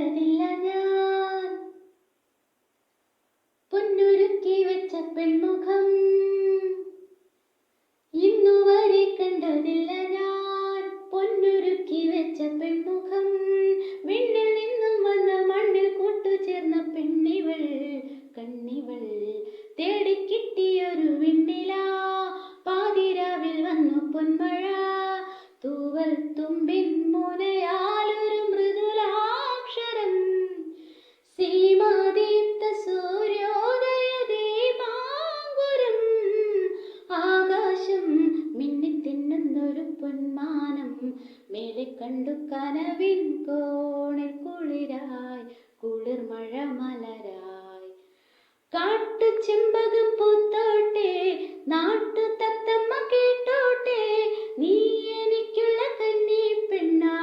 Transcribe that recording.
കണ്ടതില്ല ഞാൻ പൊന്നൊരുക്കി വെച്ച പെൺമുഖം ഇന്നുവരെ കണ്ടതില്ല ഞാൻ പൊന്നൊരുക്കി വെച്ച പെൺമുഖം വിണ്ണിൽ നിന്നും വന്ന മണ്ണിൽ കൂട്ടുചേർന്ന പെണ്ണിവൾ കണ്ണിവൾ തേടിക്കിട്ടിയൊരു വിണ്ണില പാതിരാവിൽ വന്നു പൊന്മഴ തൂവൽ തുമ്പിൻ മുനയാലൊരു മൃദുലാക്ഷരം സീമാദീപ്ത സൂര്യോദയ ദീപാങ്കുരം ആകാശം മിന്നിത്തിന്നുന്നൊരു പൊന്മാനം മേലെ കണ്ടു കനവിൻ കോണിൽ കുളിരായി കുളിർമഴ മലരായി കാട്ടു ചെമ്പകം പൂത്തോട്ടെ നാട്ടു തത്തമ്മ കേട്ടോട്ടെ നീ എനിക്കുള്ള കന്നി പെണ്ണാ